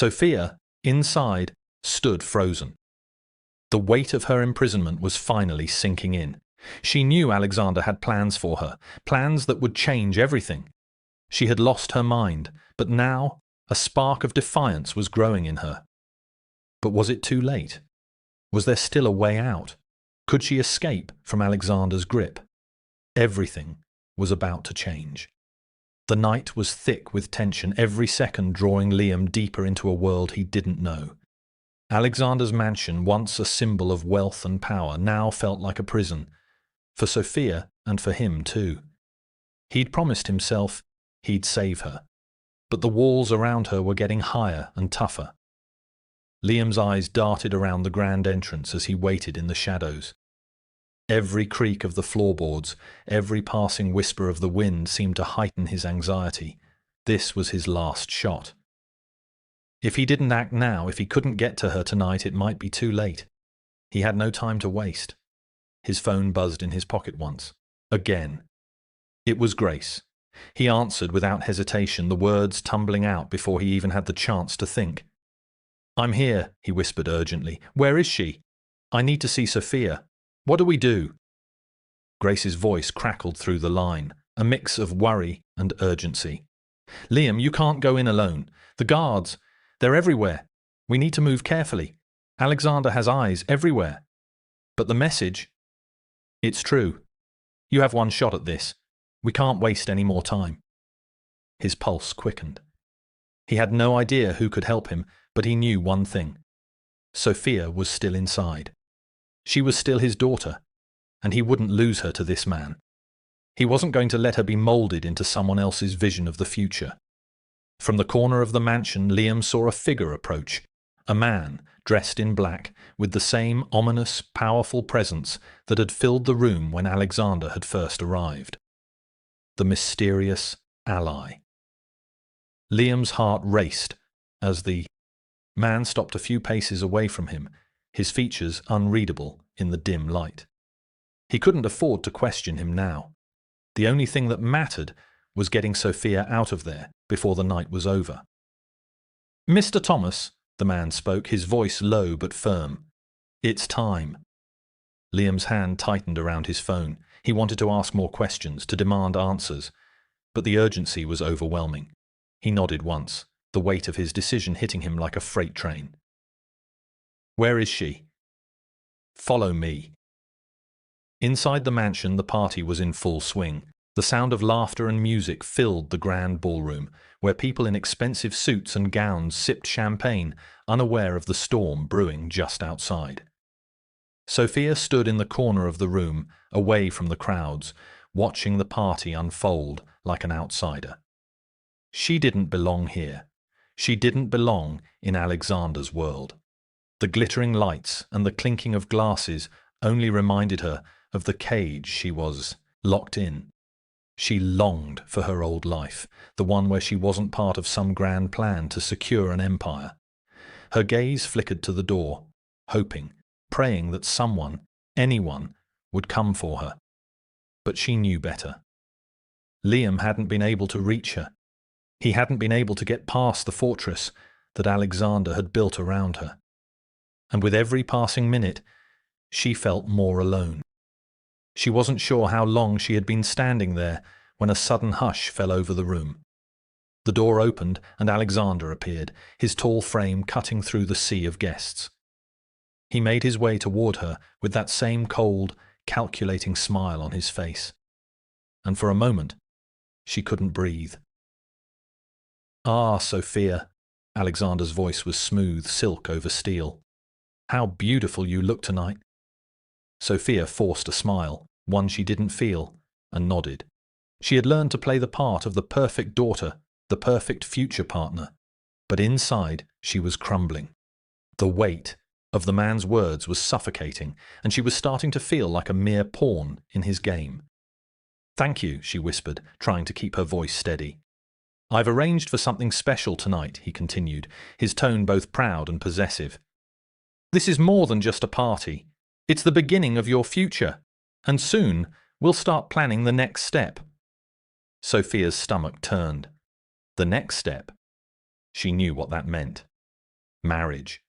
Sophia, inside, stood frozen. The weight of her imprisonment was finally sinking in. She knew Alexander had plans for her, plans that would change everything. She had lost her mind, but now a spark of defiance was growing in her. But was it too late? Was there still a way out? Could she escape from Alexander's grip? Everything was about to change. The night was thick with tension, every second drawing Liam deeper into a world he didn't know. Alexander's mansion, once a symbol of wealth and power, now felt like a prison, for Sophia and for him too. He'd promised himself he'd save her, but the walls around her were getting higher and tougher. Liam's eyes darted around the grand entrance as he waited in the shadows. Every creak of the floorboards, every passing whisper of the wind seemed to heighten his anxiety. This was his last shot. If he didn't act now, if he couldn't get to her tonight, it might be too late. He had no time to waste. His phone buzzed in his pocket once. Again. It was Grace. He answered without hesitation, the words tumbling out before he even had the chance to think. "I'm here," he whispered urgently. "Where is she? I need to see Sophia. What do we do?" Grace's voice crackled through the line, a mix of worry and urgency. "Liam, you can't go in alone. The guards, they're everywhere. We need to move carefully. Alexander has eyes everywhere. But the message? It's true. You have one shot at this. We can't waste any more time." His pulse quickened. He had no idea who could help him, but he knew one thing. Sophia was still inside. She was still his daughter, and he wouldn't lose her to this man. He wasn't going to let her be molded into someone else's vision of the future. From the corner of the mansion, Liam saw a figure approach, a man dressed in black, with the same ominous, powerful presence that had filled the room when Alexander had first arrived. The mysterious ally. Liam's heart raced as the man stopped a few paces away from him, his features unreadable in the dim light. He couldn't afford to question him now. The only thing that mattered was getting Sophia out of there before the night was over. "Mr. Thomas," the man spoke, his voice low but firm. "It's time." Liam's hand tightened around his phone. He wanted to ask more questions, to demand answers, but the urgency was overwhelming. He nodded once, the weight of his decision hitting him like a freight train. "Where is she?" "Follow me." Inside the mansion, the party was in full swing. The sound of laughter and music filled the grand ballroom, where people in expensive suits and gowns sipped champagne, unaware of the storm brewing just outside. Sophia stood in the corner of the room, away from the crowds, watching the party unfold like an outsider. She didn't belong here. She didn't belong in Alexander's world. The glittering lights and the clinking of glasses only reminded her of the cage she was locked in. She longed for her old life, the one where she wasn't part of some grand plan to secure an empire. Her gaze flickered to the door, hoping, praying that someone, anyone, would come for her. But she knew better. Liam hadn't been able to reach her. He hadn't been able to get past the fortress that Alexander had built around her. And with every passing minute, she felt more alone. She wasn't sure how long she had been standing there when a sudden hush fell over the room. The door opened and Alexander appeared, his tall frame cutting through the sea of guests. He made his way toward her with that same cold, calculating smile on his face. And for a moment, she couldn't breathe. "Ah, Sophia," Alexander's voice was smooth, silk over steel. "How beautiful you look tonight." Sophia forced a smile, one she didn't feel, and nodded. She had learned to play the part of the perfect daughter, the perfect future partner. But inside, she was crumbling. The weight of the man's words was suffocating, and she was starting to feel like a mere pawn in his game. "Thank you," she whispered, trying to keep her voice steady. "I've arranged for something special tonight," he continued, his tone both proud and possessive. "This is more than just a party. It's the beginning of your future. And soon, we'll start planning the next step." Sophia's stomach turned. The next step? She knew what that meant. marriage.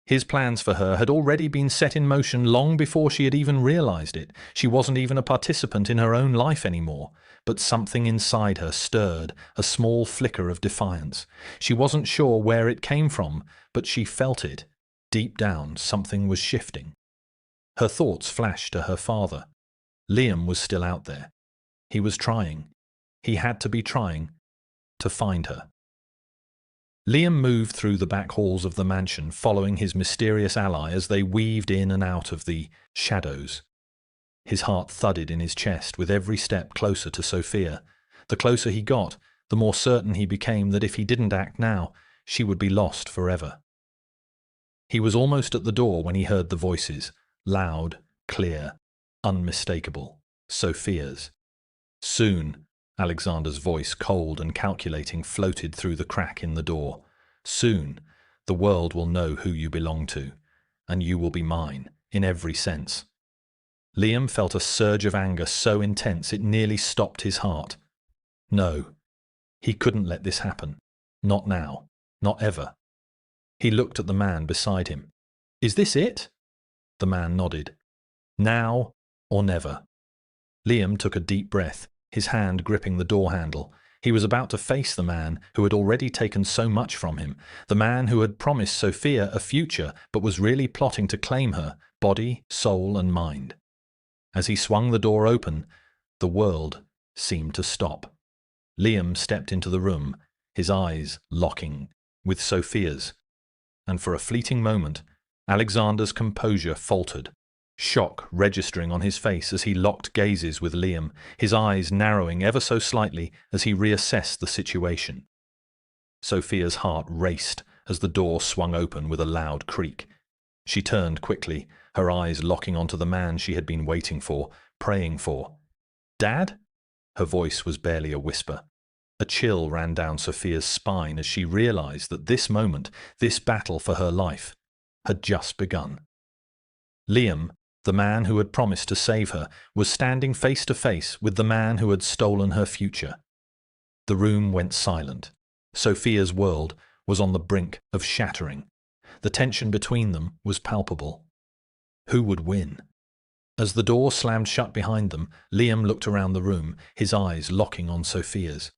His plans for her had already been set in motion long before she had even realized it. She wasn't even a participant in her own life anymore, but something inside her stirred, a small flicker of defiance. She wasn't sure where it came from, but she felt it. Deep down, something was shifting. Her thoughts flashed to her father. Liam was still out there. He was trying. He had to be trying to find her. Liam moved through the back halls of the mansion, following his mysterious ally as they weaved in and out of the shadows. His heart thudded in his chest with every step closer to Sophia. The closer he got, the more certain he became that if he didn't act now, she would be lost forever. He was almost at the door when he heard the voices, loud, clear, unmistakable, Sophia's. Soon, Alexander's voice, cold and calculating, floated through the crack in the door. Soon, the world will know who you belong to, and you will be mine, in every sense. Liam felt a surge of anger so intense it nearly stopped his heart. No, he couldn't let this happen. Not now. Not ever. He looked at the man beside him. "Is this it?" The man nodded. "Now or never." Liam took a deep breath, his hand gripping the door handle. He was about to face the man who had already taken so much from him, the man who had promised Sophia a future but was really plotting to claim her, body, soul and mind. As he swung the door open, the world seemed to stop. Liam stepped into the room, his eyes locking with Sophia's, and for a fleeting moment, Alexander's composure faltered, shock registering on his face as he locked gazes with Liam, his eyes narrowing ever so slightly as he reassessed the situation. Sophia's heart raced as the door swung open with a loud creak. She turned quickly, her eyes locking onto the man she had been waiting for, praying for. "Dad?" Her voice was barely a whisper. A chill ran down Sophia's spine as she realized that this moment, this battle for her life, had just begun. Liam, the man who had promised to save her, was standing face to face with the man who had stolen her future. The room went silent. Sophia's world was on the brink of shattering. The tension between them was palpable. Who would win? As the door slammed shut behind them, Liam looked around the room, his eyes locking on Sophia's.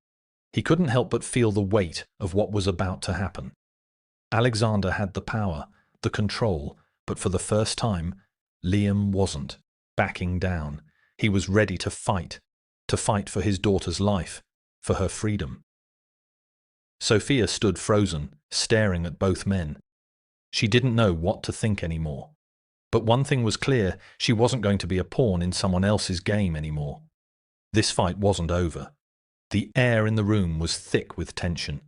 He couldn't help but feel the weight of what was about to happen. Alexander had the power, the control, but for the first time, Liam wasn't backing down. He was ready to fight for his daughter's life, for her freedom. Sophia stood frozen, staring at both men. She didn't know what to think anymore. But one thing was clear, she wasn't going to be a pawn in someone else's game anymore. This fight wasn't over. The air in the room was thick with tension.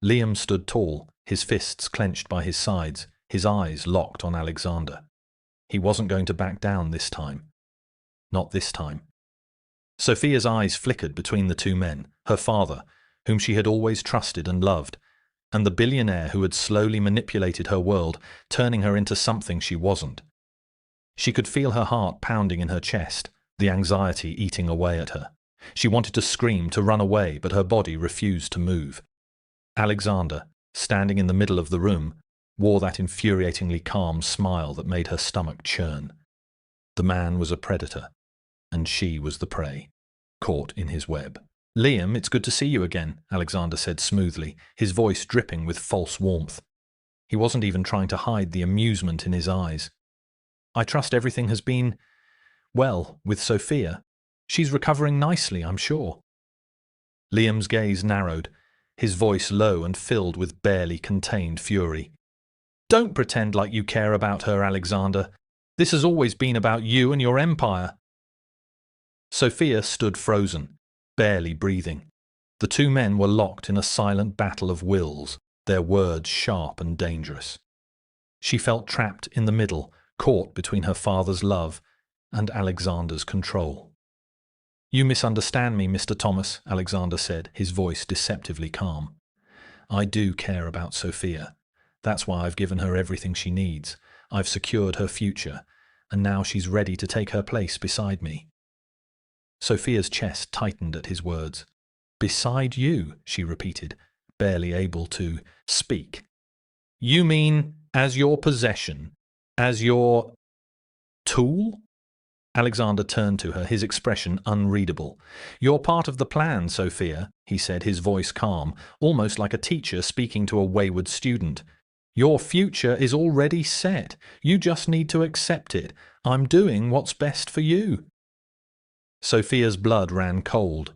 Liam stood tall, his fists clenched by his sides, his eyes locked on Alexander. He wasn't going to back down this time. Not this time. Sophia's eyes flickered between the two men, her father, whom she had always trusted and loved, and the billionaire who had slowly manipulated her world, turning her into something she wasn't. She could feel her heart pounding in her chest, the anxiety eating away at her. She wanted to scream, to run away, but her body refused to move. Alexander, standing in the middle of the room, wore that infuriatingly calm smile that made her stomach churn. The man was a predator, and she was the prey, caught in his web. "Liam, it's good to see you again," Alexander said smoothly, his voice dripping with false warmth. He wasn't even trying to hide the amusement in his eyes. "I trust everything has been, well, with Sophia. She's recovering nicely, I'm sure." Liam's gaze narrowed, his voice low and filled with barely contained fury. "Don't pretend like you care about her, Alexander. This has always been about you and your empire." Sophia stood frozen, barely breathing. The two men were locked in a silent battle of wills, their words sharp and dangerous. She felt trapped in the middle, caught between her father's love and Alexander's control. "You misunderstand me, Mr. Thomas," Alexander said, his voice deceptively calm. "I do care about Sophia. That's why I've given her everything she needs. I've secured her future, and now she's ready to take her place beside me." Sophia's chest tightened at his words. "Beside you," she repeated, barely able to speak. You mean as your possession? As your tool? Alexander turned to her, his expression unreadable. You're part of the plan, Sophia, he said, his voice calm, almost like a teacher speaking to a wayward student. Your future is already set. You just need to accept it. I'm doing what's best for you. Sophia's blood ran cold.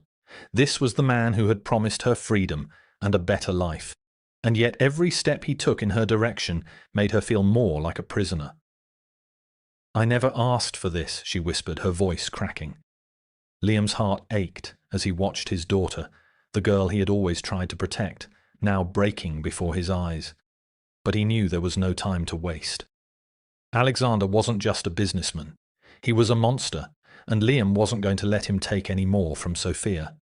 This was the man who had promised her freedom and a better life. And yet every step he took in her direction made her feel more like a prisoner. I never asked for this, she whispered, her voice cracking. Liam's heart ached as he watched his daughter, the girl he had always tried to protect, now breaking before his eyes. But he knew there was no time to waste. Alexander wasn't just a businessman. He was a monster, and Liam wasn't going to let him take any more from Sophia.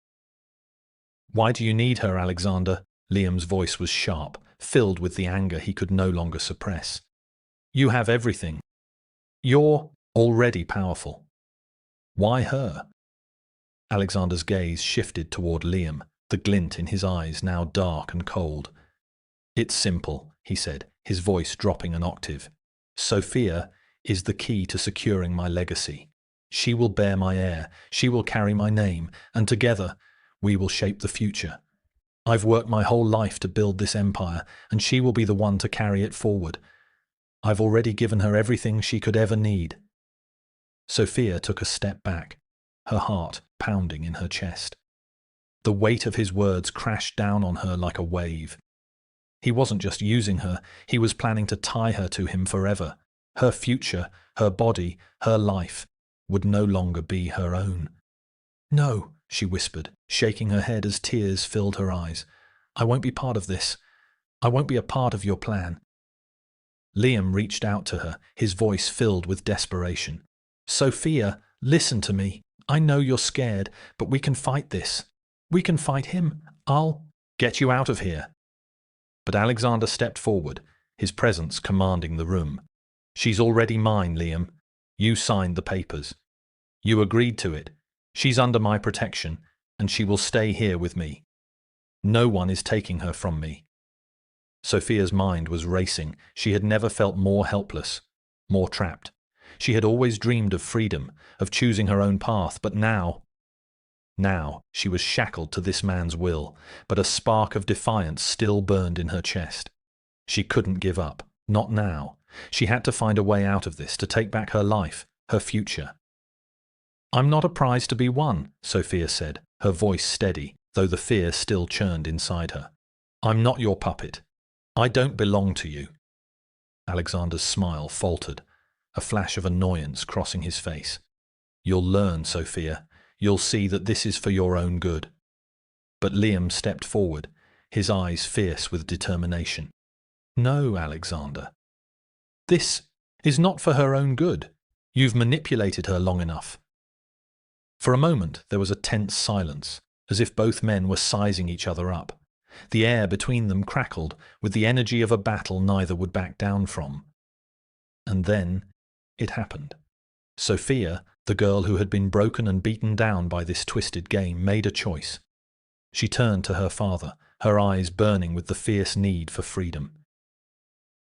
Why do you need her, Alexander? Liam's voice was sharp, filled with the anger he could no longer suppress. You have everything. You're already powerful. Why her? Alexander's gaze shifted toward Liam, the glint in his eyes now dark and cold. It's simple, he said, his voice dropping an octave. Sophia is the key to securing my legacy. She will bear my heir, she will carry my name, and together we will shape the future. I've worked my whole life to build this empire, and she will be the one to carry it forward. I've already given her everything she could ever need. Sophia took a step back, her heart pounding in her chest. The weight of his words crashed down on her like a wave. He wasn't just using her, he was planning to tie her to him forever. Her future, her body, her life would no longer be her own. No, she whispered, shaking her head as tears filled her eyes. I won't be part of this. I won't be a part of your plan. Liam reached out to her, his voice filled with desperation. Sophia, listen to me. I know you're scared, but we can fight this. We can fight him. I'll get you out of here. But Alexander stepped forward, his presence commanding the room. She's already mine, Liam. You signed the papers. You agreed to it. She's under my protection, and she will stay here with me. No one is taking her from me. Sophia's mind was racing. She had never felt more helpless, more trapped. She had always dreamed of freedom, of choosing her own path, but now she was shackled to this man's will, but a spark of defiance still burned in her chest. She couldn't give up, not now. She had to find a way out of this, to take back her life, her future. I'm not a prize to be won, Sophia said, her voice steady, though the fear still churned inside her. I'm not your puppet. I don't belong to you. Alexander's smile faltered, a flash of annoyance crossing his face. You'll learn, Sophia. You'll see that this is for your own good. But Liam stepped forward, his eyes fierce with determination. No, Alexander. This is not for her own good. You've manipulated her long enough. For a moment there was a tense silence, as if both men were sizing each other up. The air between them crackled with the energy of a battle neither would back down from. And then it happened. Sophia, the girl who had been broken and beaten down by this twisted game, made a choice. She turned to her father, her eyes burning with the fierce need for freedom.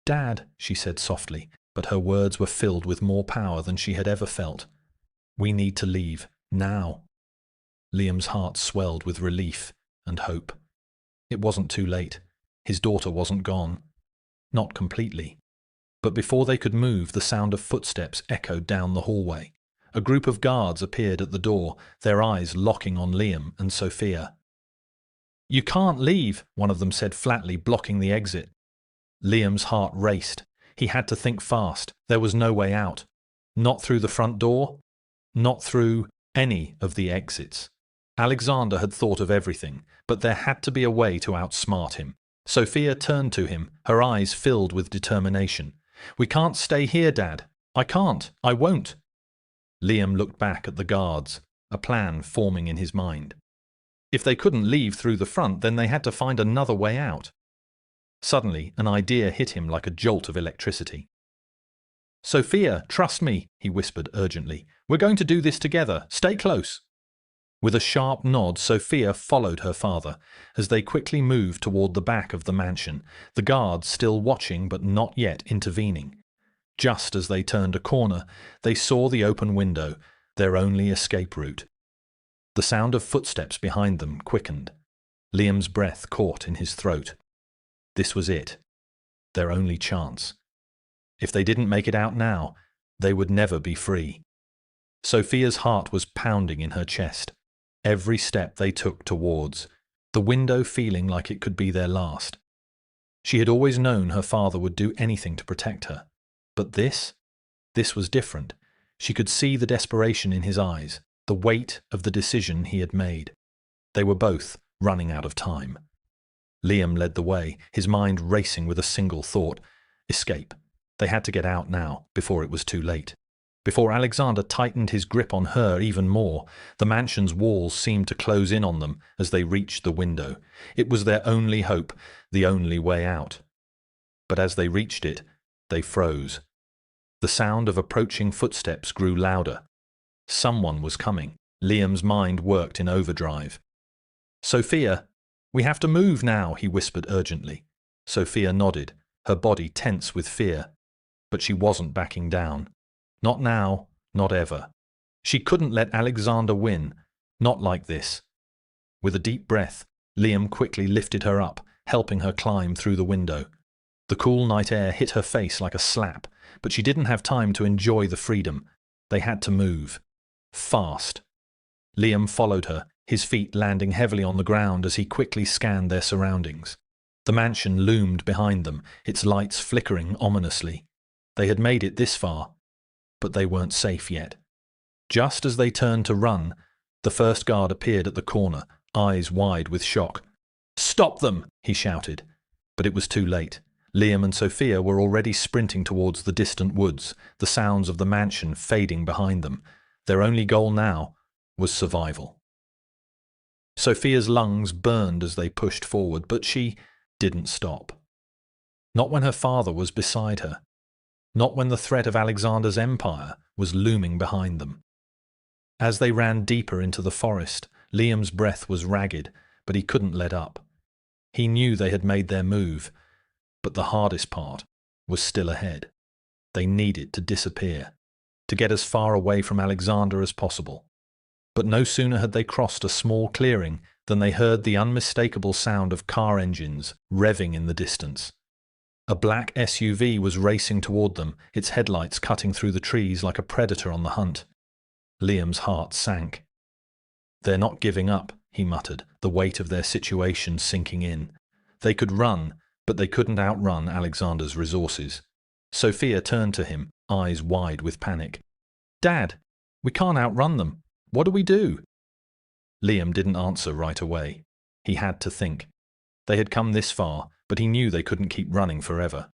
Dad, she said softly, but her words were filled with more power than she had ever felt. We need to leave, now. Liam's heart swelled with relief and hope. It wasn't too late. His daughter wasn't gone. Not completely. But before they could move, the sound of footsteps echoed down the hallway. A group of guards appeared at the door, their eyes locking on Liam and Sophia. You can't leave, one of them said flatly, blocking the exit. Liam's heart raced. He had to think fast. There was no way out. Not through the front door. Not through any of the exits. Alexander had thought of everything, but there had to be a way to outsmart him. Sophia turned to him, her eyes filled with determination. We can't stay here, Dad. I can't. I won't. Liam looked back at the guards, a plan forming in his mind. If they couldn't leave through the front, then they had to find another way out. Suddenly, an idea hit him like a jolt of electricity. Sophia, trust me, he whispered urgently. We're going to do this together. Stay close. With a sharp nod, Sophia followed her father as they quickly moved toward the back of the mansion, the guards still watching but not yet intervening. Just as they turned a corner, they saw the open window, their only escape route. The sound of footsteps behind them quickened. Liam's breath caught in his throat. This was it. Their only chance. If they didn't make it out now, they would never be free. Sophia's heart was pounding in her chest. Every step they took towards the window feeling like it could be their last. She had always known her father would do anything to protect her. But this was different. She could see the desperation in his eyes, the weight of the decision he had made. They were both running out of time. Liam led the way, his mind racing with a single thought: escape. They had to get out now, before it was too late. Before Alexander tightened his grip on her even more, the mansion's walls seemed to close in on them as they reached the window. It was their only hope, the only way out. But as they reached it, they froze. The sound of approaching footsteps grew louder. Someone was coming. Liam's mind worked in overdrive. "Sophia, we have to move now," he whispered urgently. Sophia nodded, her body tense with fear. But she wasn't backing down. Not now, not ever. She couldn't let Alexander win. Not like this. With a deep breath, Liam quickly lifted her up, helping her climb through the window. The cool night air hit her face like a slap, but she didn't have time to enjoy the freedom. They had to move. Fast. Liam followed her, his feet landing heavily on the ground as he quickly scanned their surroundings. The mansion loomed behind them, its lights flickering ominously. They had made it this far, but they weren't safe yet. Just as they turned to run, the first guard appeared at the corner, eyes wide with shock. "Stop them!" he shouted. But it was too late. Liam and Sophia were already sprinting towards the distant woods, the sounds of the mansion fading behind them. Their only goal now was survival. Sophia's lungs burned as they pushed forward, but she didn't stop. Not when her father was beside her. Not when the threat of Alexander's empire was looming behind them. As they ran deeper into the forest, Liam's breath was ragged, but he couldn't let up. He knew they had made their move, but the hardest part was still ahead. They needed to disappear, to get as far away from Alexander as possible. But no sooner had they crossed a small clearing than they heard the unmistakable sound of car engines revving in the distance. A black SUV was racing toward them, its headlights cutting through the trees like a predator on the hunt. Liam's heart sank. "They're not giving up," he muttered, the weight of their situation sinking in. They could run, but they couldn't outrun Alexander's resources. Sophia turned to him, eyes wide with panic. "Dad, we can't outrun them. What do we do?" Liam didn't answer right away. He had to think. They had come this far, but he knew they couldn't keep running forever.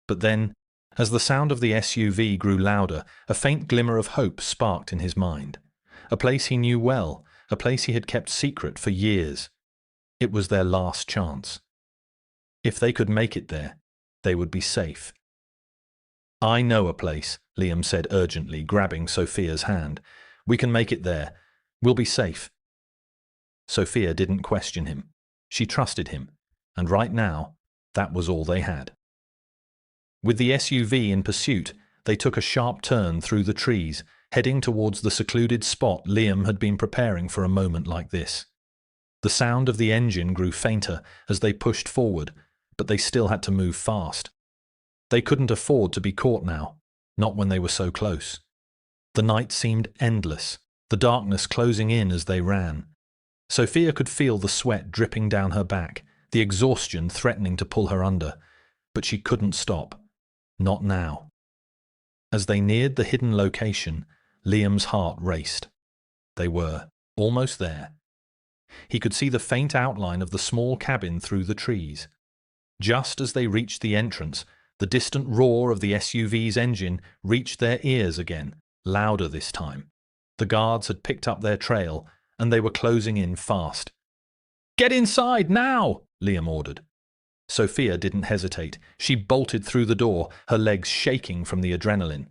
But then, as the sound of the SUV grew louder, a faint glimmer of hope sparked in his mind. A place he knew well, a place he had kept secret for years. It was their last chance. If they could make it there, they would be safe. "I know a place," Liam said urgently, grabbing Sophia's hand. "We can make it there. We'll be safe." Sophia didn't question him. She trusted him, and right now, that was all they had. With the SUV in pursuit, they took a sharp turn through the trees, heading towards the secluded spot Liam had been preparing for a moment like this. The sound of the engine grew fainter as they pushed forward, but they still had to move fast. They couldn't afford to be caught now, not when they were so close. The night seemed endless, the darkness closing in as they ran. Sophia could feel the sweat dripping down her back, the exhaustion threatening to pull her under, but she couldn't stop. Not now. As they neared the hidden location, Liam's heart raced. They were almost there. He could see the faint outline of the small cabin through the trees. Just as they reached the entrance, the distant roar of the SUV's engine reached their ears again, louder this time. The guards had picked up their trail, and they were closing in fast. "Get inside, now!" Liam ordered. Sophia didn't hesitate. She bolted through the door, her legs shaking from the adrenaline.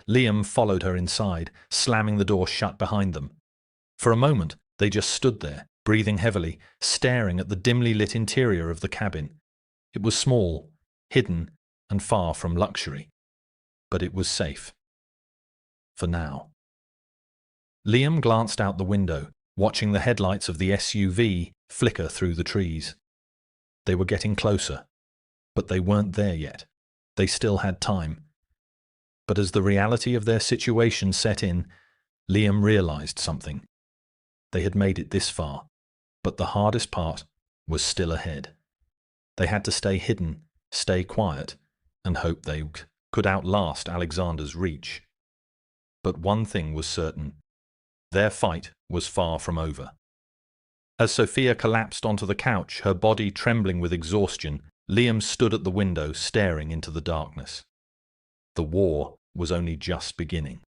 Liam followed her inside, slamming the door shut behind them. For a moment, They just stood there, breathing heavily, staring at the dimly lit interior of the cabin. It was small, hidden, and far from luxury. But it was safe. For now. Liam glanced out the window, watching the headlights of the SUV flicker through the trees. They were getting closer, but they weren't there yet. They still had time. But as the reality of their situation set in, Liam realized something. They had made it this far, but the hardest part was still ahead. They had to stay hidden, stay quiet, and hope they could outlast Alexander's reach. But one thing was certain. Their fight was far from over. As Sophia collapsed onto the couch, her body trembling with exhaustion, Liam stood at the window, staring into the darkness. The war was only just beginning.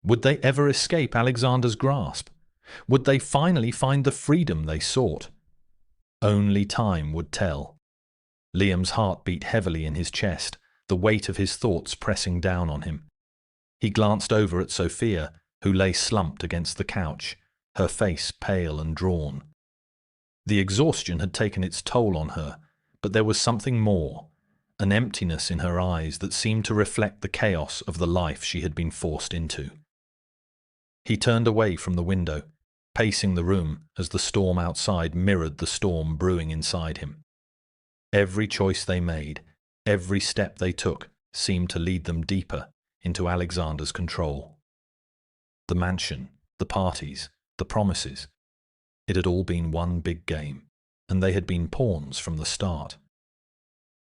Would they ever escape Alexander's grasp? Would they finally find the freedom they sought? Only time would tell. Liam's heart beat heavily in his chest, the weight of his thoughts pressing down on him. He glanced over at Sophia, who lay slumped against the couch, her face pale and drawn. The exhaustion had taken its toll on her, but there was something more, an emptiness in her eyes that seemed to reflect the chaos of the life she had been forced into. He turned away from the window, pacing the room as the storm outside mirrored the storm brewing inside him. Every choice they made, every step they took, seemed to lead them deeper into Alexander's control. The mansion, the parties, the promises. It had all been one big game, and they had been pawns from the start.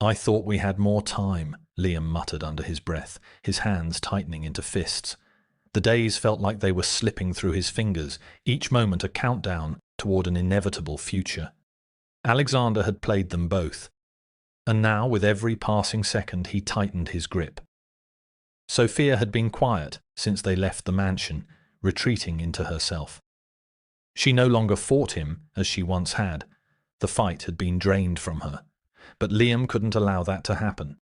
"I thought we had more time," Liam muttered under his breath, his hands tightening into fists. The days felt like they were slipping through his fingers, each moment a countdown toward an inevitable future. Alexander had played them both, and now with every passing second he tightened his grip. Sophia had been quiet since they left the mansion, retreating into herself. She no longer fought him as she once had. The fight had been drained from her, but Liam couldn't allow that to happen.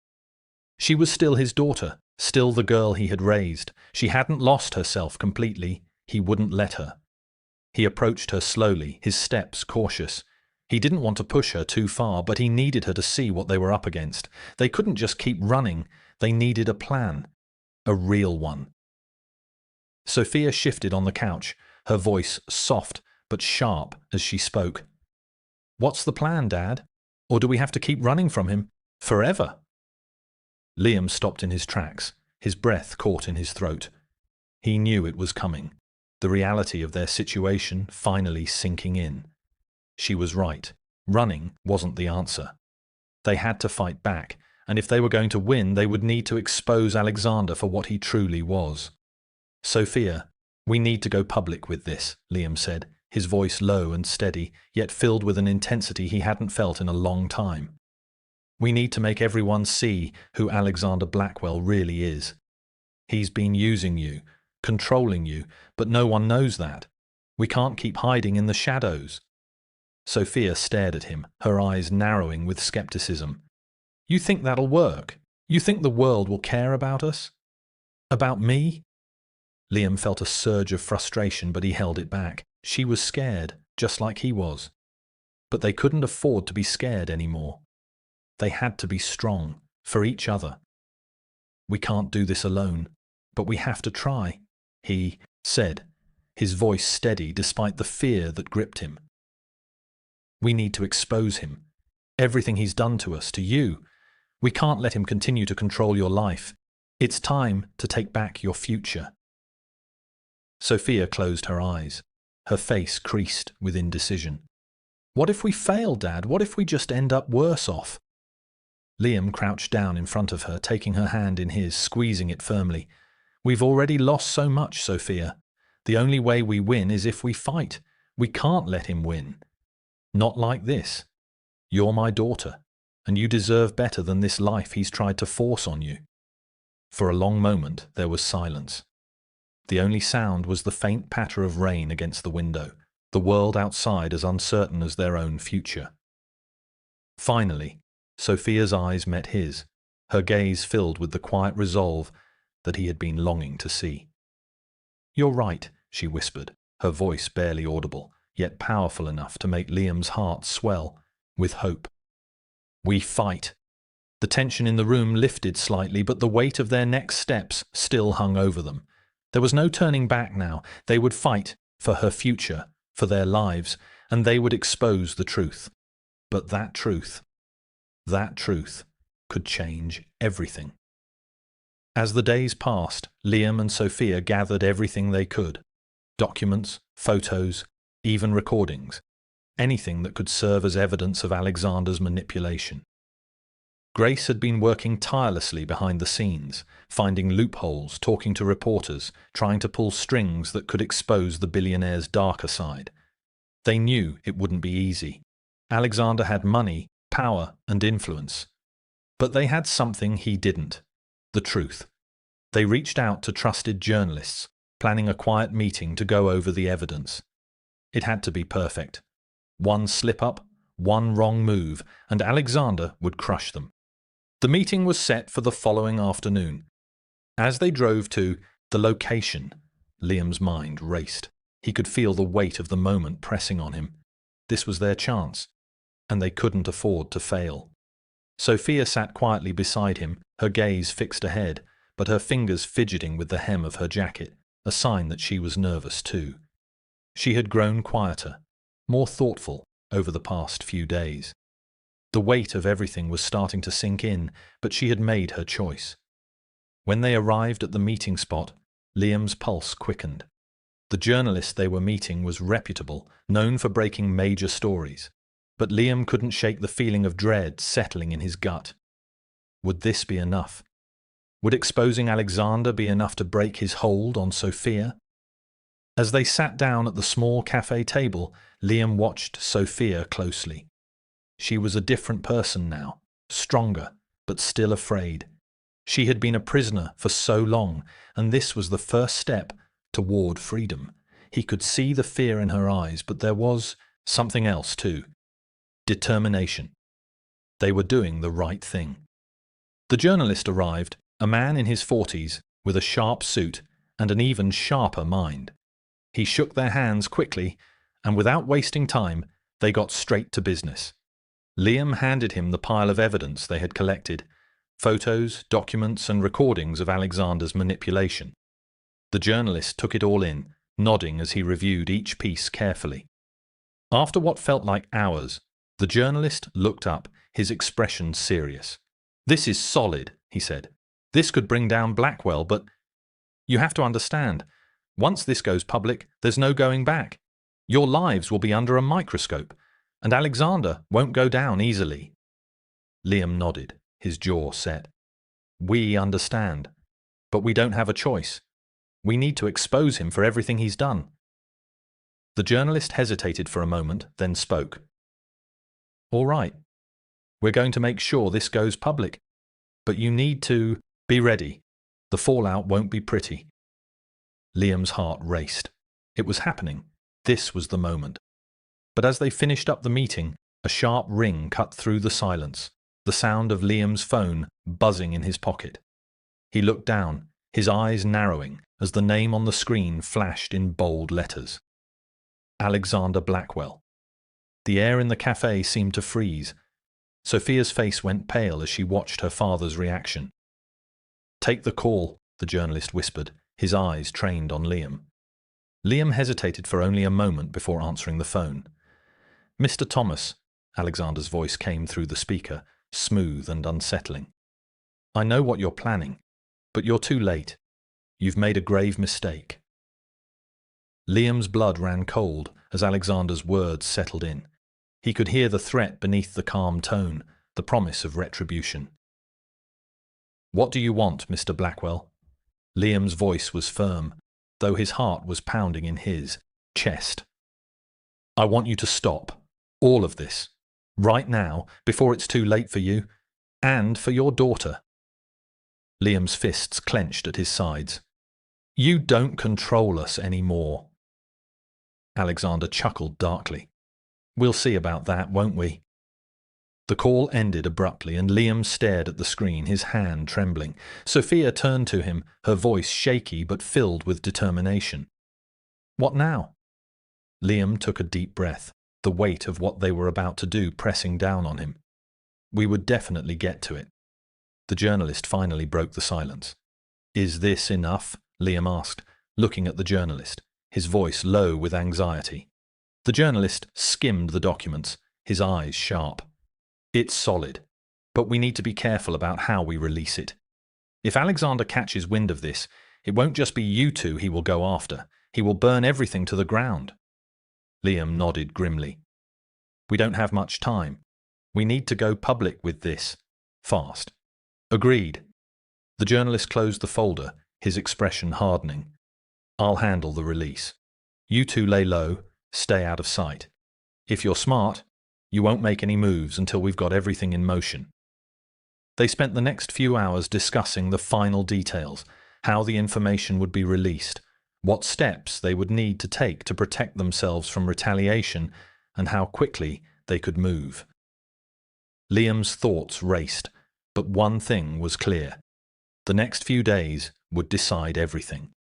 She was still his daughter, still the girl he had raised. She hadn't lost herself completely. He wouldn't let her. He approached her slowly, his steps cautious. He didn't want to push her too far, but he needed her to see what they were up against. They couldn't just keep running. They needed a plan. A real one. Sophia shifted on the couch, her voice soft but sharp as she spoke. "What's the plan, Dad? Or do we have to keep running from him forever?" Liam stopped in his tracks, his breath caught in his throat. He knew it was coming, the reality of their situation finally sinking in. She was right. Running wasn't the answer. They had to fight back, and if they were going to win, they would need to expose Alexander for what he truly was. "Sophia, we need to go public with this," Liam said, his voice low and steady, yet filled with an intensity he hadn't felt in a long time. "We need to make everyone see who Alexander Blackwell really is. He's been using you, controlling you, but no one knows that. We can't keep hiding in the shadows." Sophia stared at him, her eyes narrowing with skepticism. "You think that'll work? You think the world will care about us? About me?" Liam felt a surge of frustration, but he held it back. She was scared, just like he was. But they couldn't afford to be scared anymore. They had to be strong, for each other. "We can't do this alone, but we have to try," he said, his voice steady despite the fear that gripped him. "We need to expose him. Everything he's done to us, to you. We can't let him continue to control your life. It's time to take back your future." Sophia closed her eyes, her face creased with indecision. "What if we fail, Dad? What if we just end up worse off?" Liam crouched down in front of her, taking her hand in his, squeezing it firmly. "We've already lost so much, Sophia. The only way we win is if we fight. We can't let him win. Not like this. You're my daughter, and you deserve better than this life he's tried to force on you." For a long moment there was silence. The only sound was the faint patter of rain against the window, the world outside as uncertain as their own future. Finally, Sophia's eyes met his, her gaze filled with the quiet resolve that he had been longing to see. "You're right," she whispered. her voice barely audible, yet powerful enough to make Liam's heart swell with hope. "We fight." The tension in the room lifted slightly, but the weight of their next steps still hung over them. There was no turning back now. They would fight for her future, for their lives, and they would expose the truth. But that truth could change everything. As the days passed, Liam and Sophia gathered everything they could. Documents, photos, even recordings. Anything that could serve as evidence of Alexander's manipulation. Grace had been working tirelessly behind the scenes, finding loopholes, talking to reporters, trying to pull strings that could expose the billionaire's darker side. They knew it wouldn't be easy. Alexander had money, power, and influence. But they had something he didn't: the truth. They reached out to trusted journalists, planning a quiet meeting to go over the evidence. It had to be perfect. One slip-up, one wrong move, and Alexander would crush them. The meeting was set for the following afternoon. As they drove to the location, Liam's mind raced. He could feel the weight of the moment pressing on him. This was their chance, and they couldn't afford to fail. Sophia sat quietly beside him, her gaze fixed ahead, but her fingers fidgeting with the hem of her jacket, a sign that she was nervous too. She had grown quieter, more thoughtful over the past few days. The weight of everything was starting to sink in, but she had made her choice. When they arrived at the meeting spot, Liam's pulse quickened. The journalist they were meeting was reputable, known for breaking major stories. But Liam couldn't shake the feeling of dread settling in his gut. Would this be enough? Would exposing Alexander be enough to break his hold on Sophia? As they sat down at the small cafe table, Liam watched Sophia closely. She was a different person now, stronger, but still afraid. She had been a prisoner for so long, and this was the first step toward freedom. He could see the fear in her eyes, but there was something else too. Determination. They were doing the right thing. The journalist arrived, a man in his 40s, with a sharp suit and an even sharper mind. He shook their hands quickly, and without wasting time, they got straight to business. Liam handed him the pile of evidence they had collected: photos, documents, and recordings of Alexander's manipulation. The journalist took it all in, nodding as he reviewed each piece carefully. After what felt like hours, the journalist looked up, his expression serious. "This is solid," he said. "This could bring down Blackwell, but you have to understand, once this goes public, there's no going back. Your lives will be under a microscope, and Alexander won't go down easily." Liam nodded, his jaw set. "We understand, but we don't have a choice. We need to expose him for everything he's done." The journalist hesitated for a moment, then spoke. "All right. We're going to make sure this goes public. But you need to be ready. The fallout won't be pretty." Liam's heart raced. It was happening. This was the moment. But as they finished up the meeting, a sharp ring cut through the silence, the sound of Liam's phone buzzing in his pocket. He looked down, his eyes narrowing as the name on the screen flashed in bold letters. Alexander Blackwell. The air in the cafe seemed to freeze. Sophia's face went pale as she watched her father's reaction. "Take the call," the journalist whispered, his eyes trained on Liam. Liam hesitated for only a moment before answering the phone. "Mr. Thomas," Alexander's voice came through the speaker, smooth and unsettling. "I know what you're planning, but you're too late. You've made a grave mistake." Liam's blood ran cold as Alexander's words settled in. He could hear the threat beneath the calm tone, the promise of retribution. "What do you want, Mr. Blackwell?" Liam's voice was firm, though his heart was pounding in his chest. "I want you to stop all of this, right now, before it's too late for you, and for your daughter." Liam's fists clenched at his sides. "You don't control us anymore." Alexander chuckled darkly. "We'll see about that, won't we?" The call ended abruptly, and Liam stared at the screen, his hand trembling. Sophia turned to him, her voice shaky but filled with determination. "What now?" Liam took a deep breath, the weight of what they were about to do pressing down on him. We would definitely get to it. The journalist finally broke the silence. "Is this enough?" Liam asked, looking at the journalist, his voice low with anxiety. The journalist skimmed the documents, his eyes sharp. "It's solid, but we need to be careful about how we release it. If Alexander catches wind of this, it won't just be you two he will go after. He will burn everything to the ground." Liam nodded grimly. "We don't have much time. We need to go public with this. Fast." "Agreed." The journalist closed the folder, his expression hardening. "I'll handle the release. You two lay low, stay out of sight. If you're smart, you won't make any moves until we've got everything in motion." They spent the next few hours discussing the final details, how the information would be released, what steps they would need to take to protect themselves from retaliation, and how quickly they could move. Liam's thoughts raced, but one thing was clear. The next few days would decide everything.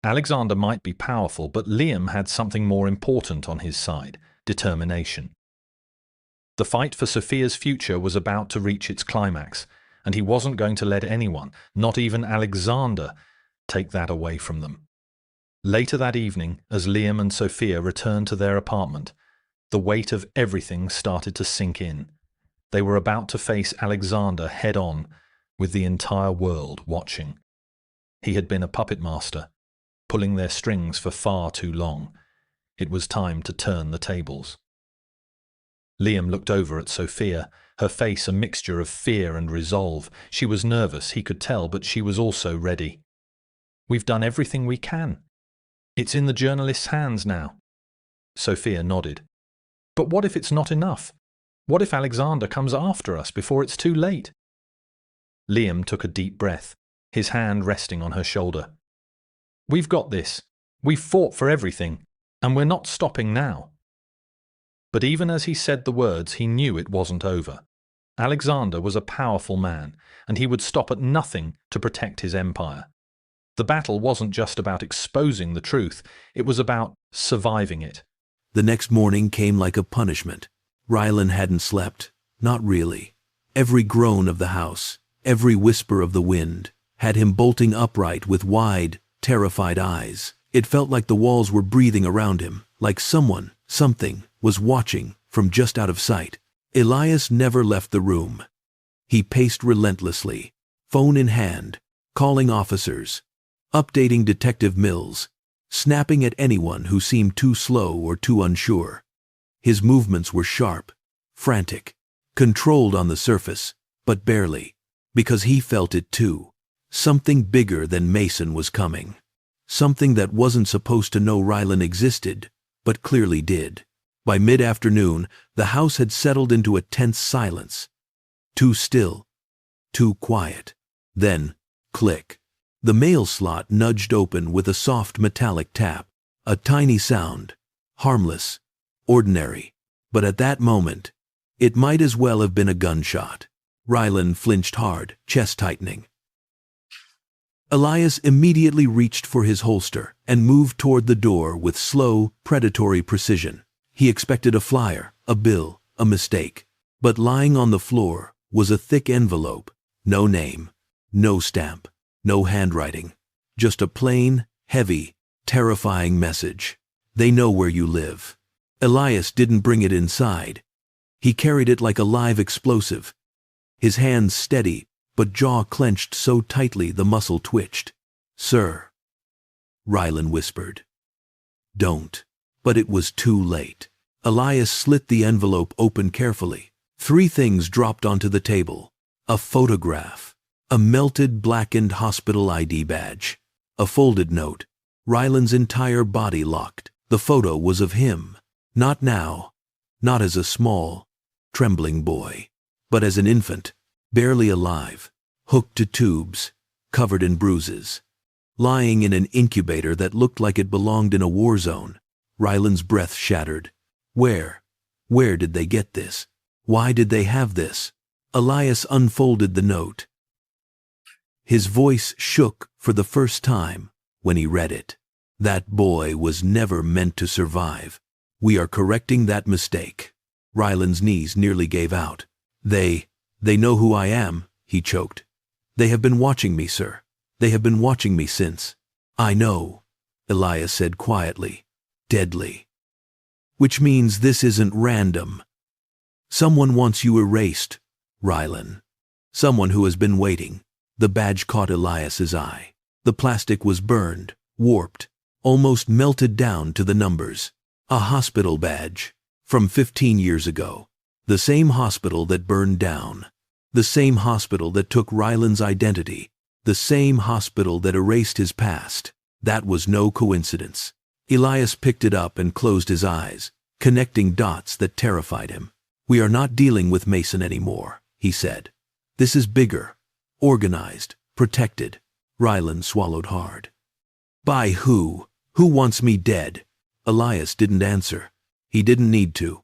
Alexander might be powerful, but Liam had something more important on his side: determination. The fight for Sophia's future was about to reach its climax, and he wasn't going to let anyone, not even Alexander, take that away from them. Later that evening, as Liam and Sophia returned to their apartment, the weight of everything started to sink in. They were about to face Alexander head-on, with the entire world watching. He had been a puppet master, pulling their strings for far too long. It was time to turn the tables. Liam looked over at Sophia, her face a mixture of fear and resolve. She was nervous, he could tell, but she was also ready. "We've done everything we can. It's in the journalist's hands now." Sophia nodded. "But what if it's not enough? What if Alexander comes after us before it's too late?" Liam took a deep breath, his hand resting on her shoulder. "We've got this. We've fought for everything, and we're not stopping now." But even as he said the words, he knew it wasn't over. Alexander was a powerful man, and he would stop at nothing to protect his empire. The battle wasn't just about exposing the truth, it was about surviving it. The next morning came like a punishment. Rylan hadn't slept. Not really. Every groan of the house, every whisper of the wind, had him bolting upright with wide, terrified eyes. It felt like the walls were breathing around him, like someone, something, was watching from just out of sight. Elias never left the room. He paced relentlessly, phone in hand, calling officers, updating Detective Mills, snapping at anyone who seemed too slow or too unsure. His movements were sharp, frantic, controlled on the surface, but barely, because he felt it too. Something bigger than Mason was coming. Something that wasn't supposed to know Rylan existed, but clearly did. By mid-afternoon, the house had settled into a tense silence. Too still, too quiet. Then, click. The mail slot nudged open with a soft metallic tap. A tiny sound, harmless, ordinary. But at that moment, it might as well have been a gunshot. Rylan flinched hard, chest tightening. Elias immediately reached for his holster and moved toward the door with slow, predatory precision. He expected a flyer, a bill, a mistake. But lying on the floor was a thick envelope. No name, no stamp, no handwriting. Just a plain, heavy, terrifying message. "They know where you live." Elias didn't bring it inside. He carried it like a live explosive. His hands steady, but jaw clenched so tightly the muscle twitched. "Sir," Rylan whispered. "Don't." But it was too late. Elias slit the envelope open carefully. 3 things dropped onto the table. A photograph. A melted, blackened hospital ID badge. A folded note. Rylan's entire body locked. The photo was of him. Not now. Not as a small, trembling boy. But as an infant. Barely alive. Hooked to tubes. Covered in bruises. Lying in an incubator that looked like it belonged in a war zone. Rylan's breath shattered. Where did they get this? Why did they have this? Elias unfolded the note. His voice shook for the first time when he read it. That boy was never meant to survive. We are correcting that mistake. Ryland's knees nearly gave out. They know who I am, he choked. They have been watching me, sir. They have been watching me since. I know, Elias said quietly. Deadly. Which means this isn't random. Someone wants you erased, Ryland. Someone who has been waiting. The badge caught Elias's eye. The plastic was burned, warped, almost melted down to the numbers. A hospital badge. From 15 years ago. The same hospital that burned down. The same hospital that took Ryland's identity. The same hospital that erased his past. That was no coincidence. Elias picked it up and closed his eyes, connecting dots that terrified him. We are not dealing with Mason anymore, he said. This is bigger, organized, protected. Ryland swallowed hard. By who? Who wants me dead? Elias didn't answer. He didn't need to.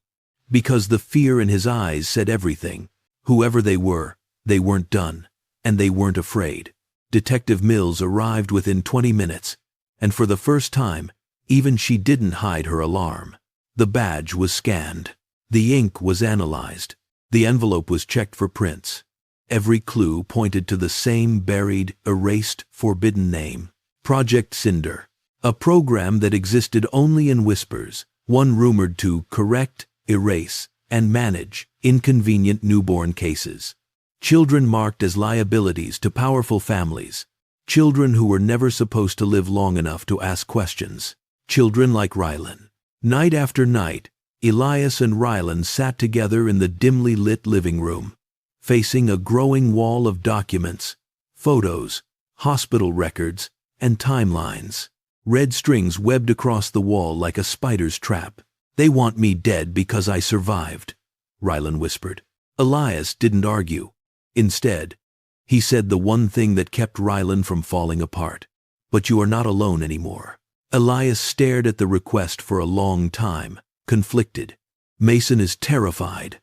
Because the fear in his eyes said everything. Whoever they weren't done. And they weren't afraid. Detective Mills arrived within 20 minutes. And for the first time, even she didn't hide her alarm. The badge was scanned. The ink was analyzed. The envelope was checked for prints. Every clue pointed to the same buried, erased, forbidden name. Project Cinder. A program that existed only in whispers, one rumored to correct, erase, and manage inconvenient newborn cases. Children marked as liabilities to powerful families. Children who were never supposed to live long enough to ask questions. Children like Ryland. Night after night, Elias and Ryland sat together in the dimly lit living room, facing a growing wall of documents, photos, hospital records, and timelines. Red strings webbed across the wall like a spider's trap. They want me dead because I survived, Ryland whispered. Elias didn't argue. Instead, he said the one thing that kept Ryland from falling apart. But you are not alone anymore. Elias stared at the request for a long time, conflicted. Mason is terrified,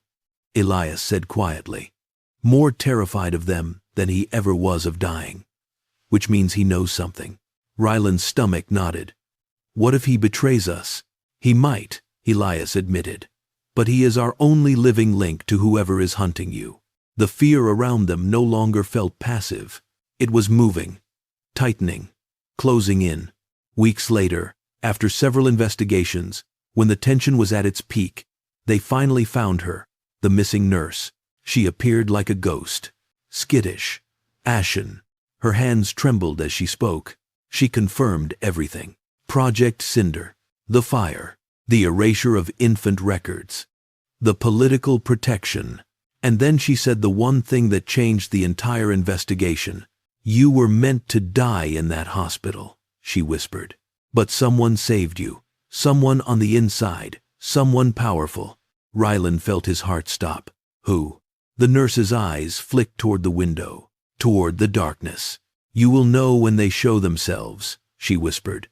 Elias said quietly. More terrified of them than he ever was of dying. Which means he knows something. Ryland's stomach nodded. What if he betrays us? He might, Elias admitted. But he is our only living link to whoever is hunting you. The fear around them no longer felt passive. It was moving, tightening, closing in. Weeks later, after several investigations, when the tension was at its peak, they finally found her, the missing nurse. She appeared like a ghost, skittish, ashen. Her hands trembled as she spoke. She confirmed everything. Project Cinder, the fire, the erasure of infant records, the political protection. And then she said the one thing that changed the entire investigation. You were meant to die in that hospital, she whispered. But someone saved you. Someone on the inside. Someone powerful. Ryland felt his heart stop. Who? The nurse's eyes flicked toward the window, toward the darkness. You will know when they show themselves, she whispered,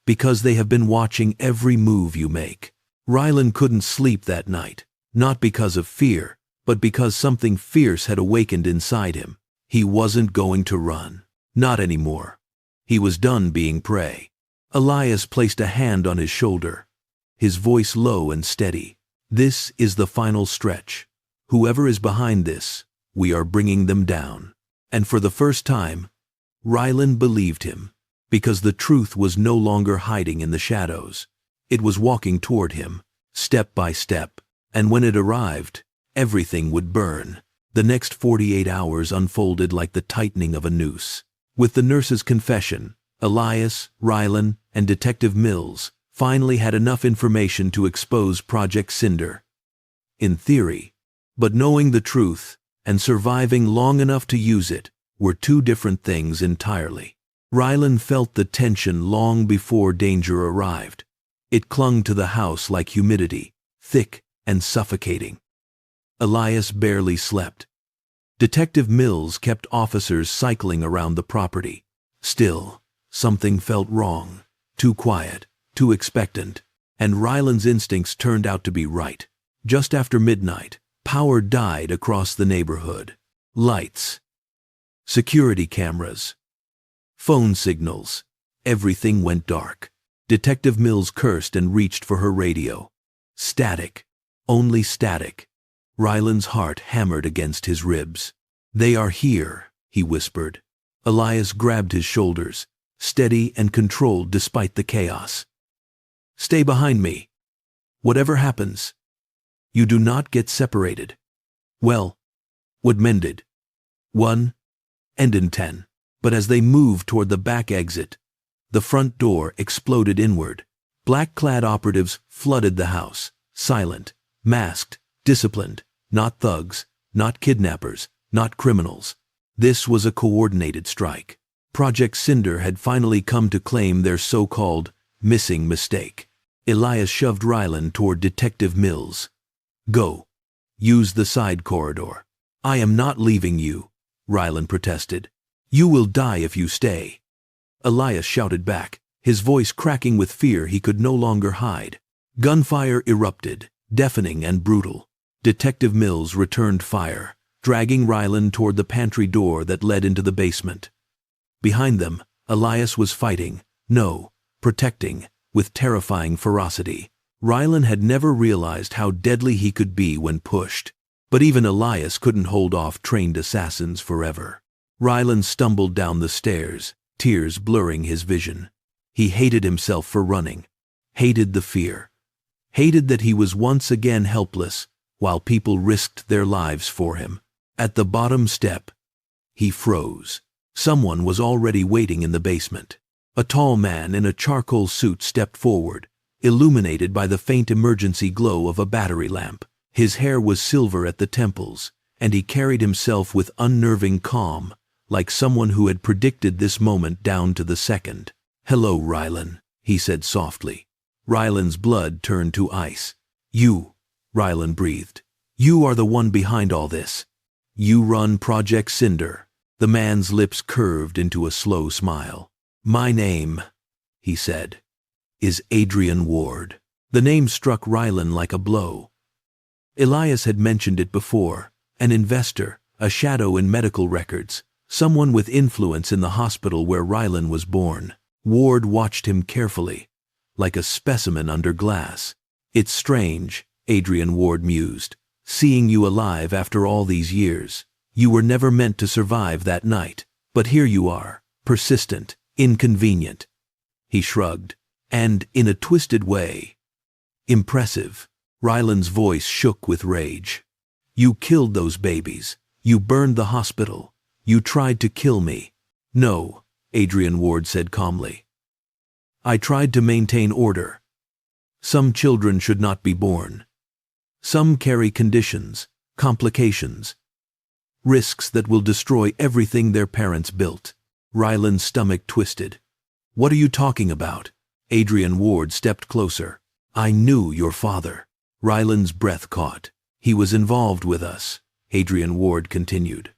because they have been watching every move you make. Ryland couldn't sleep that night, not because of fear, but because something fierce had awakened inside him. He wasn't going to run. Not anymore. He was done being prey. Elias placed a hand on his shoulder, his voice low and steady. This is the final stretch. Whoever is behind this, we are bringing them down. And for the first time, Ryland believed him, because the truth was no longer hiding in the shadows. It was walking toward him, step by step, and when it arrived, everything would burn. The next 48 hours unfolded like the tightening of a noose. With the nurse's confession, Elias, Ryland, and Detective Mills finally had enough information to expose Project Cinder. In theory, but knowing the truth and surviving long enough to use it were two different things entirely. Ryland felt the tension long before danger arrived. It clung to the house like humidity, thick and suffocating. Elias barely slept. Detective Mills kept officers cycling around the property. Still, something felt wrong. Too quiet, too expectant. And Ryland's instincts turned out to be right. Just after midnight, power died across the neighborhood. Lights, security cameras, phone signals, everything went dark. Detective Mills cursed and reached for her radio. Static. Only static. Ryland's heart hammered against his ribs. "They are here," he whispered. Elias grabbed his shoulders, steady and controlled despite the chaos. "Stay behind me. Whatever happens, you do not get separated." "Well," Wood mended. 1, and in 10. But as they moved toward the back exit, the front door exploded inward. Black-clad operatives flooded the house, silent, masked, disciplined, not thugs, not kidnappers, not criminals. This was a coordinated strike. Project Cinder had finally come to claim their so-called missing mistake. Elias shoved Ryland toward Detective Mills. "Go. Use the side corridor." "I am not leaving you," Ryland protested. "You will die if you stay." Elias shouted back, his voice cracking with fear he could no longer hide. Gunfire erupted, deafening and brutal. Detective Mills returned fire, dragging Ryland toward the pantry door that led into the basement. Behind them, Elias was fighting, no, protecting, with terrifying ferocity. Ryland had never realized how deadly he could be when pushed. But even Elias couldn't hold off trained assassins forever. Ryland stumbled down the stairs, tears blurring his vision. He hated himself for running, hated the fear, hated that he was once again helpless while people risked their lives for him. At the bottom step, he froze. Someone was already waiting in the basement. A tall man in a charcoal suit stepped forward, illuminated by the faint emergency glow of a battery lamp. His hair was silver at the temples, and he carried himself with unnerving calm, like someone who had predicted this moment down to the second. "Hello, Ryland," he said softly. Ryland's blood turned to ice. "You," Ryland breathed. "You are the one behind all this. You run Project Cinder." The man's lips curved into a slow smile. "My name," he said, "is Adrian Ward." The name struck Ryland like a blow. Elias had mentioned it before, an investor, a shadow in medical records, someone with influence in the hospital where Ryland was born. Ward watched him carefully, like a specimen under glass. "It's strange," Adrian Ward mused, "seeing you alive after all these years. You were never meant to survive that night, but here you are, persistent, inconvenient." He shrugged, and in a twisted way, impressive. Ryland's voice shook with rage. "You killed those babies. You burned the hospital. You tried to kill me." "No," Adrian Ward said calmly. "I tried to maintain order. Some children should not be born. Some carry conditions, complications, risks that will destroy everything their parents built." Ryland's stomach twisted. "What are you talking about?" Adrian Ward stepped closer. "I knew your father." Ryland's breath caught. "He was involved with us," Adrian Ward continued.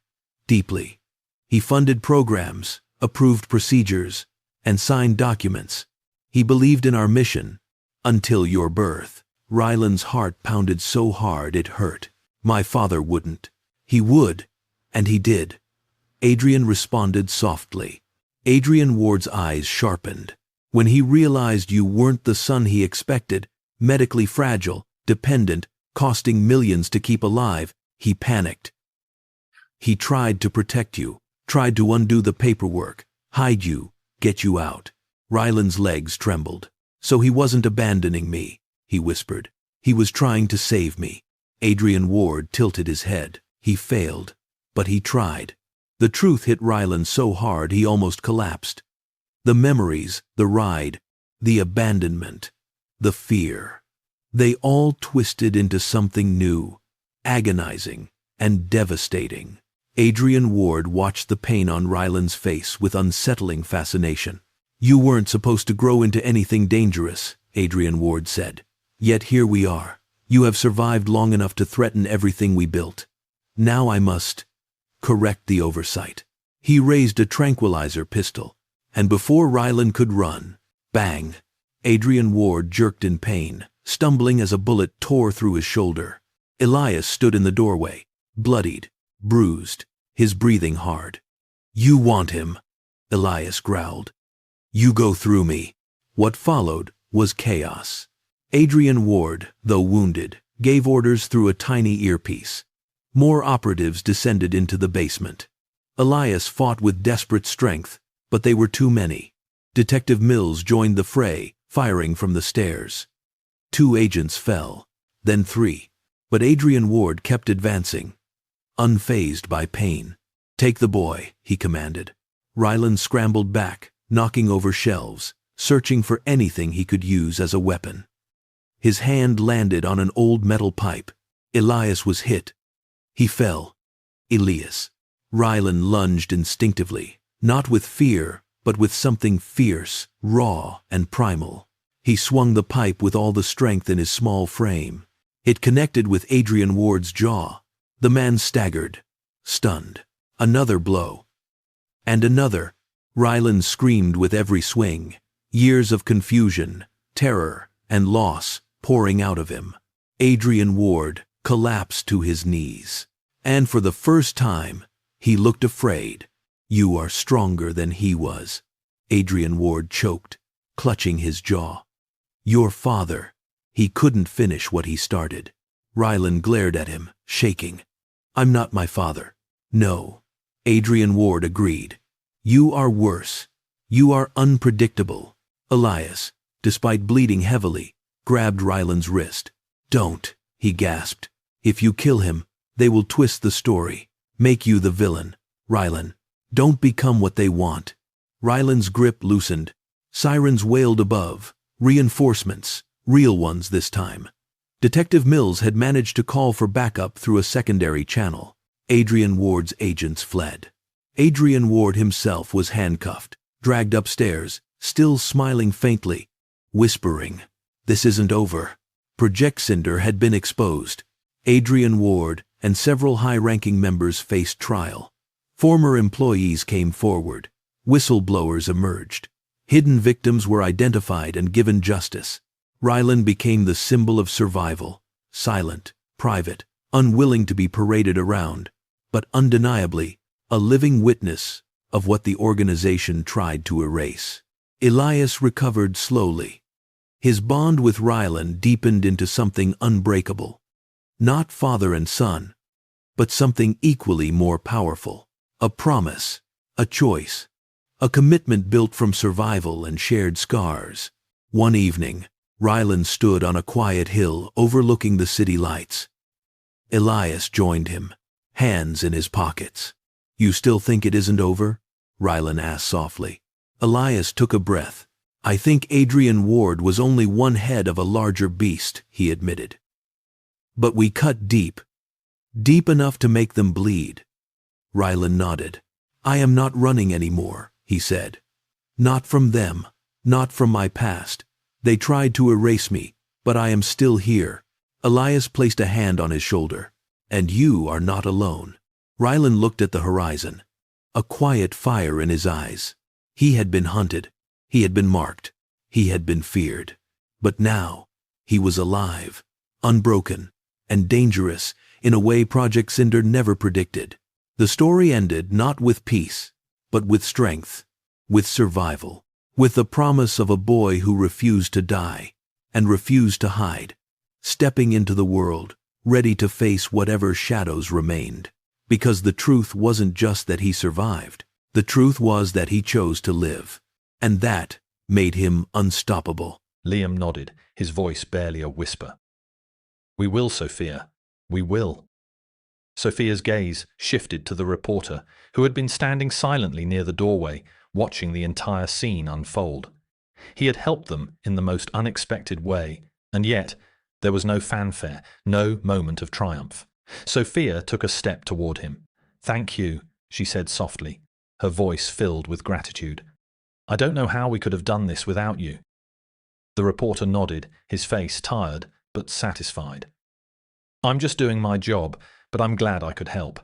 "Deeply. He funded programs, approved procedures, and signed documents. He believed in our mission, until your birth." Ryland's heart pounded so hard it hurt. "My father wouldn't." "He would, and he did," Adrian responded softly. Adrian Ward's eyes sharpened. "When he realized you weren't the son he expected, medically fragile, dependent, costing millions to keep alive, he panicked. He tried to protect you, tried to undo the paperwork, hide you, get you out." Ryland's legs trembled. "So he wasn't abandoning me," he whispered. "He was trying to save me." Adrian Ward tilted his head. "He failed, but he tried." The truth hit Ryland so hard he almost collapsed. The memories, the ride, the abandonment, the fear. They all twisted into something new, agonizing, and devastating. Adrian Ward watched the pain on Ryland's face with unsettling fascination. "You weren't supposed to grow into anything dangerous," Adrian Ward said. "Yet here we are. You have survived long enough to threaten everything we built. Now I must correct the oversight." He raised a tranquilizer pistol, and before Ryland could run, bang! Adrian Ward jerked in pain, stumbling as a bullet tore through his shoulder. Elias stood in the doorway, bloodied, bruised, his breathing hard. "You want him," Elias growled. "You go through me," What followed was chaos. Adrian Ward, though wounded, gave orders through a tiny earpiece. More operatives descended into the basement. Elias fought with desperate strength, but they were too many. Detective Mills joined the fray, firing from the stairs. 2 agents fell, then 3. But Adrian Ward kept advancing, unfazed by pain. "Take the boy," he commanded. Ryland scrambled back, knocking over shelves, searching for anything he could use as a weapon. His hand landed on an old metal pipe. Elias was hit. He fell. Elias. Ryland lunged instinctively, not with fear, but with something fierce, raw, and primal. He swung the pipe with all the strength in his small frame. It connected with Adrian Ward's jaw. The man staggered, stunned. Another blow. And another. Ryland screamed with every swing, years of confusion, terror, and loss pouring out of him. Adrian Ward collapsed to his knees. And for the first time, he looked afraid. "You are stronger than he was," Adrian Ward choked, clutching his jaw. "Your father." He couldn't finish what he started. Ryland glared at him, shaking. "I'm not my father." "No," Adrian Ward agreed. "You are worse. You are unpredictable." Elias, despite bleeding heavily, grabbed Ryland's wrist. "Don't," he gasped. "If you kill him, they will twist the story, make you the villain. Ryland, don't become what they want." Ryland's grip loosened. Sirens wailed above. Reinforcements, real ones this time. Detective Mills had managed to call for backup through a secondary channel. Adrian Ward's agents fled. Adrian Ward himself was handcuffed, dragged upstairs, still smiling faintly, whispering, "This isn't over." Project Cinder had been exposed. Adrian Ward and several high-ranking members faced trial. Former employees came forward. Whistleblowers emerged. Hidden victims were identified and given justice. Ryland became the symbol of survival, silent, private, unwilling to be paraded around, but undeniably a living witness of what the organization tried to erase. Elias recovered slowly. His bond with Ryland deepened into something unbreakable. Not father and son, but something equally more powerful. A promise, a choice, a commitment built from survival and shared scars. One evening, Ryland stood on a quiet hill overlooking the city lights. Elias joined him, hands in his pockets. "You still think it isn't over?" Ryland asked softly. Elias took a breath. "I think Adrian Ward was only one head of a larger beast," he admitted. "But we cut deep, deep enough to make them bleed." Ryland nodded. "I am not running anymore," he said. "Not from them, not from my past. They tried to erase me, but I am still here." Elias placed a hand on his shoulder. "And you are not alone." Ryland looked at the horizon, a quiet fire in his eyes. He had been hunted, he had been marked, he had been feared. But now, he was alive, unbroken, and dangerous in a way Project Cinder never predicted. The story ended not with peace, but with strength, with survival, with the promise of a boy who refused to die and refused to hide, stepping into the world, ready to face whatever shadows remained. Because the truth wasn't just that he survived. The truth was that he chose to live. And that made him unstoppable. Liam nodded, his voice barely a whisper. "We will, Sophia. We will." Sophia's gaze shifted to the reporter, who had been standing silently near the doorway, watching the entire scene unfold. He had helped them in the most unexpected way, and yet there was no fanfare, no moment of triumph. Sophia took a step toward him. "Thank you," she said softly, her voice filled with gratitude. "I don't know how we could have done this without you." The reporter nodded, his face tired but satisfied. "I'm just doing my job, but I'm glad I could help.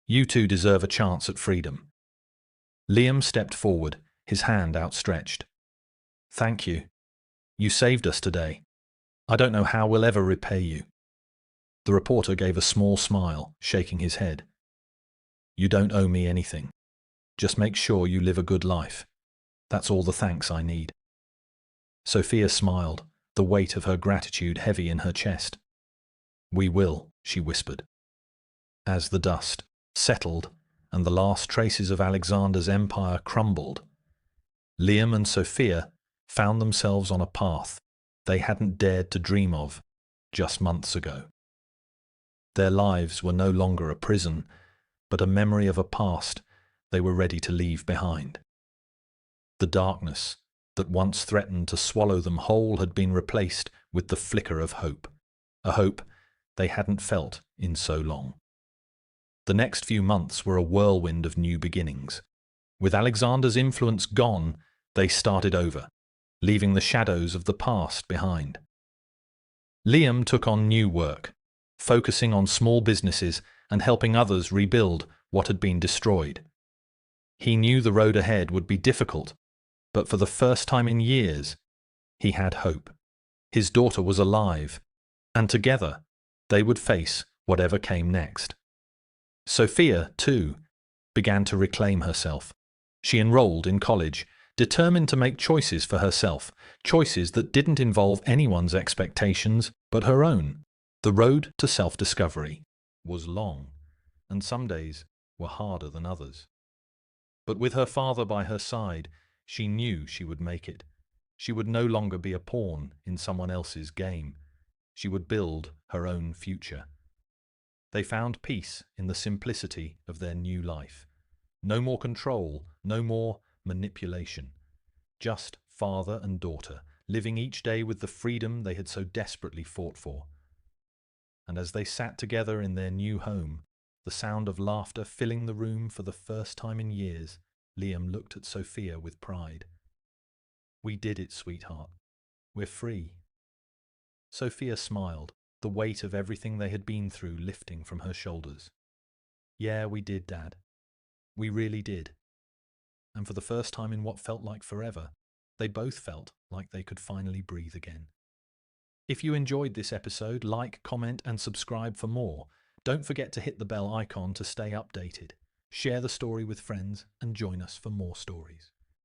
You two deserve a chance at freedom." Liam stepped forward, his hand outstretched. "Thank you. You saved us today. I don't know how we'll ever repay you." The reporter gave a small smile, shaking his head. "You don't owe me anything. Just make sure you live a good life. That's all the thanks I need." Sophia smiled, the weight of her gratitude heavy in her chest. "We will," she whispered. As the dust settled and the last traces of Alexander's empire crumbled, Liam and Sophia found themselves on a path they hadn't dared to dream of just months ago. Their lives were no longer a prison, but a memory of a past they were ready to leave behind. The darkness that once threatened to swallow them whole had been replaced with the flicker of hope, a hope they hadn't felt in so long. The next few months were a whirlwind of new beginnings. With Alexander's influence gone, they started over, leaving the shadows of the past behind. Liam took on new work, focusing on small businesses and helping others rebuild what had been destroyed. He knew the road ahead would be difficult, but for the first time in years, he had hope. His daughter was alive, and together they would face whatever came next. Sophia, too, began to reclaim herself. She enrolled in college, determined to make choices for herself, choices that didn't involve anyone's expectations but her own. The road to self-discovery was long, and some days were harder than others. But with her father by her side, she knew she would make it. She would no longer be a pawn in someone else's game. She would build her own future. They found peace in the simplicity of their new life. No more control, no more manipulation. Just father and daughter, living each day with the freedom they had so desperately fought for. And as they sat together in their new home, the sound of laughter filling the room for the first time in years, Liam looked at Sophia with pride. "We did it, sweetheart. We're free." Sophia smiled, the weight of everything they had been through lifting from her shoulders. "Yeah, we did, Dad. We really did." And for the first time in what felt like forever, they both felt like they could finally breathe again. If you enjoyed this episode, like, comment, and subscribe for more. Don't forget to hit the bell icon to stay updated. Share the story with friends and join us for more stories.